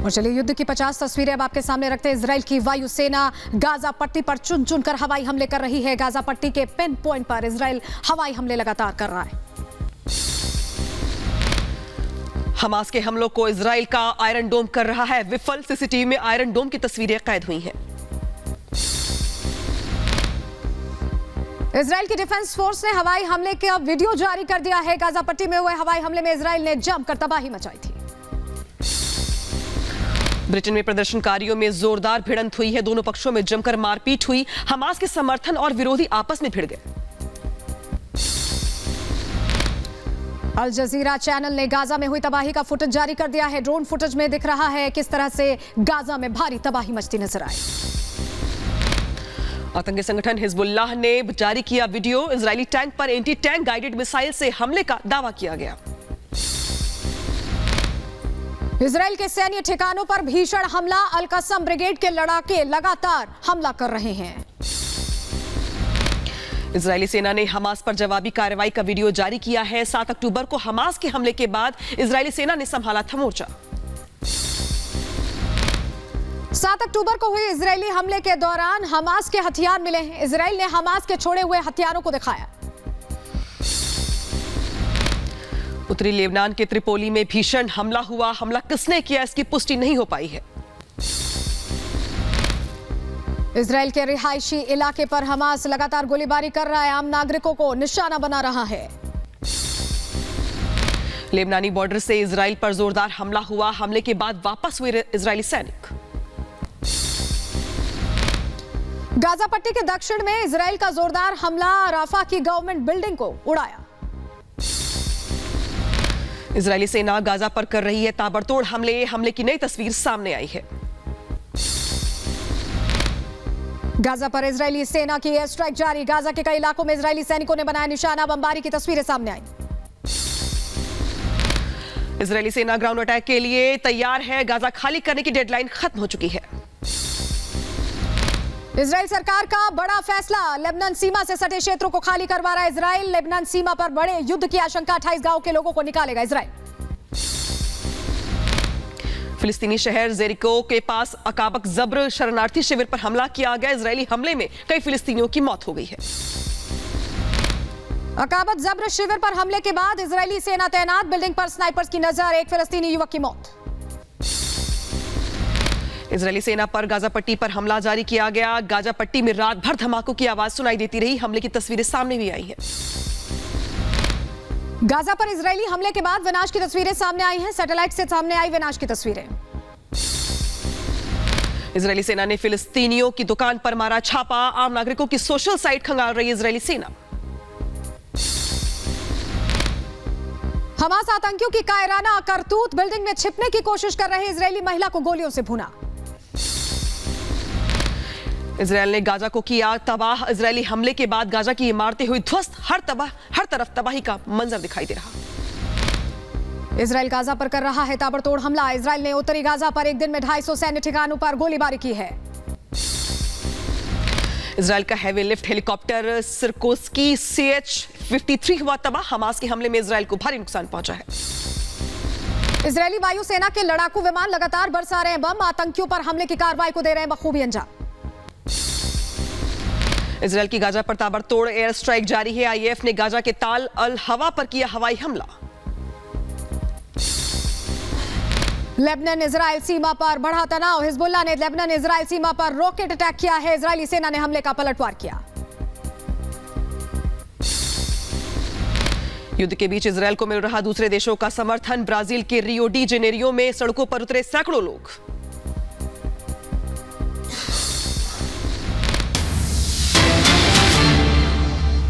और चलिए युद्ध की 50 तस्वीरें अब आपके सामने रखते हैं। इजराइल की वायुसेना गाजा पट्टी पर चुन चुन कर हवाई हमले कर रही है। गाजा पट्टी के पिन पॉइंट पर इजराइल हवाई हमले लगातार कर रहा है। हमास के हमलों को इजराइल का आयरन डोम कर रहा है विफल। सीसीटीवी में आयरन डोम की तस्वीरें कैद हुई हैं। इजराइल की डिफेंस फोर्स ने हवाई हमले का वीडियो जारी कर दिया है। गाजा पट्टी में हुए हवाई हमले में इजराइल ने जमकर तबाही मचाई थी। ब्रिटेन में प्रदर्शनकारियों में जोरदार भिड़ंत हुई है। दोनों पक्षों में जमकर मारपीट हुई। हमास के समर्थन और विरोधी आपस में भिड़ गए। अल जजीरा चैनल ने गाजा में हुई तबाही का फुटेज जारी कर दिया है। ड्रोन फुटेज में दिख रहा है किस तरह से गाजा में भारी तबाही मचती नजर आई। आतंकी संगठन हिजबुल्लाह ने जारी किया वीडियो। इजरायली टैंक पर एंटी टैंक गाइडेड मिसाइल से हमले का दावा किया गया। इजराइल के सैन्य ठिकानों पर भीषण हमला। अल कसम ब्रिगेड के लड़ाके लगातार हमला कर रहे हैं। इजरायली सेना ने हमास पर जवाबी कार्रवाई का वीडियो जारी किया है। 7 अक्टूबर को हमास के हमले के बाद इजरायली सेना ने संभाला था मोर्चा। 7 अक्टूबर को हुए इजरायली हमले के दौरान हमास के हथियार मिले हैं। इजराइल ने हमास के छोड़े हुए हथियारों को दिखाया। उत्तरी लेबनान के त्रिपोली में भीषण हमला हुआ। हमला किसने किया इसकी पुष्टि नहीं हो पाई है। इजराइल के रिहायशी इलाके पर हमास लगातार गोलीबारी कर रहा है। आम नागरिकों को निशाना बना रहा है। लेबनानी बॉर्डर से इजराइल पर जोरदार हमला हुआ। हमले के बाद वापस हुए इजरायली सैनिक। गाजा पट्टी के दक्षिण में इजराइल का जोरदार हमला। राफा की गवर्नमेंट बिल्डिंग को उड़ाया। इजरायली सेना गाजा पर कर रही है ताबड़तोड़ हमले। हमले की नई तस्वीर सामने आई है। गाजा पर इजरायली सेना की एयर स्ट्राइक जारी। गाजा के कई इलाकों में इजरायली सैनिकों ने बनाया निशाना। बमबारी की तस्वीरें सामने आई। इजरायली सेना ग्राउंड अटैक के लिए तैयार है। गाजा खाली करने की डेडलाइन खत्म हो चुकी है। इजराइल सरकार का बड़ा फैसला। लेबनान सीमा से सटे क्षेत्रों को खाली करवा रहा है इजराइल। लेबनान सीमा पर बड़े युद्ध की आशंका। 28 गांव के लोगों को निकालेगा इजराइल। फिलिस्तीनी शहर जेरिको के पास अकाबक जब्र शरणार्थी शिविर पर हमला किया गया। इजरायली हमले में कई फिलिस्तीनियों की मौत हो गई है। अकाबत जब्र शिविर पर हमले के बाद इजरायली सेना तैनात। बिल्डिंग पर स्नाइपर्स की नजर। एक फिलिस्तीनी युवक की मौत। इजरायली सेना पर गाजा पट्टी पर हमला जारी किया गया। गाजा पट्टी में रात भर धमाकों की आवाज सुनाई देती रही। हमले की तस्वीरें सामने भी आई हैं। गाजा पर इजरायली हमले के बाद विनाश की तस्वीरें सामने आई हैं। सैटेलाइट से सामने आई विनाश की तस्वीरें। इजरायली सेना ने फिलिस्तीनियों की दुकान पर मारा छापा। आम नागरिकों की सोशल साइट खंगाल रही इजरायली सेना। हमास आतंकियों की कायराना करतूत। बिल्डिंग में छिपने की कोशिश कर रहे इजरायली महिला को गोलियों से भुना। इजरायल ने गाजा को किया तबाह। इजरायली हमले के बाद गाजा की इमारतें हुई ध्वस्त। हर तरफ तबाही का मंजर दिखाई दे रहा। इजरायल गाजा पर कर रहा है ताबड़तोड़ हमला। इजरायल ने उत्तरी गाजा पर एक दिन में 250 सैन्य ठिकानों पर गोलीबारी की है। इजरायल का हैवी लिफ्ट हेलीकॉप्टर सिरकोस्की CH-53 हुआ तबाह। हमास के हमले में इजरायल को भारी नुकसान पहुंचा है। इजरायली वायुसेना के लड़ाकू विमान लगातार बरसा रहे हैं बम। आतंकियों पर हमले की कार्रवाई को दे रहे हैं बखूबी अंजाम। इजरायल की गाजा पर ताबड़तोड़ एयर स्ट्राइक जारी है। IAF ने गाजा के ताल अल हवा पर किया हवाई हमला। लेबनान इजरायल सीमा पर बढ़ा तनाव। हिजबुल्लाह ने लेबनान इजरायल सीमा पर रॉकेट अटैक किया है। इजरायली सेना ने हमले का पलटवार किया। युद्ध के बीच इजरायल को मिल रहा दूसरे देशों का समर्थन। ब्राजील के रियो डी जेनेरियो में सड़कों पर उतरे सैकड़ों लोग।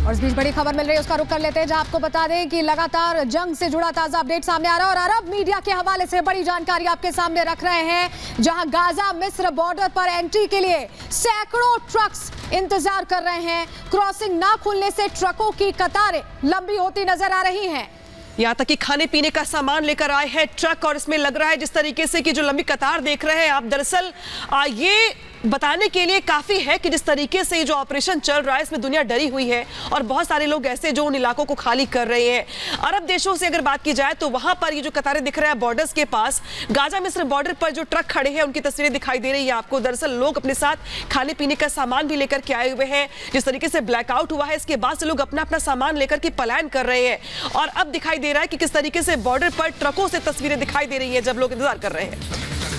और इस बीच बड़ी खबर मिल रही है, उसका रुख कर लेते हैं, जहां आपको बता दें कि लगातार जंग से जुड़ा ताजा अपडेट सामने आ रहा है और अरब मीडिया के हवाले से बड़ी जानकारी आपके सामने रख रहे हैं। जहां गाजा मिस्र बॉर्डर पर एंट्री के लिए सैकड़ों ट्रक्स इंतजार कर रहे हैं। क्रॉसिंग ना खुलने से ट्रकों की कतारें लंबी होती नजर आ रही हैं। यहाँ तक कि खाने पीने का सामान लेकर आए हैं ट्रक। और इसमें लग रहा है जिस तरीके से कि जो लंबी कतार देख रहे हैं आप, दरअसल ये बताने के लिए काफी है कि जिस तरीके से जो ऑपरेशन चल रहा है इसमें दुनिया डरी हुई है और बहुत सारे लोग ऐसे जो उन इलाकों को खाली कर रहे हैं। अरब देशों से अगर बात की जाए तो वहां पर ये जो कतारें दिख रहा है बॉर्डर्स के पास, गाजा मिस्र बॉर्डर पर जो ट्रक खड़े हैं उनकी तस्वीरें दिखाई दे रही है आपको। दरअसल लोग अपने साथ खाने पीने का सामान भी लेकर के आए हुए हैं। जिस तरीके से ब्लैकआउट हुआ है इसके बाद से लोग अपना अपना सामान लेकर के पलायन कर रहे हैं और अब दिखाई दे रहा है कि किस तरीके से बॉर्डर पर ट्रकों से तस्वीरें दिखाई दे रही है जब लोग इंतजार कर रहे हैं।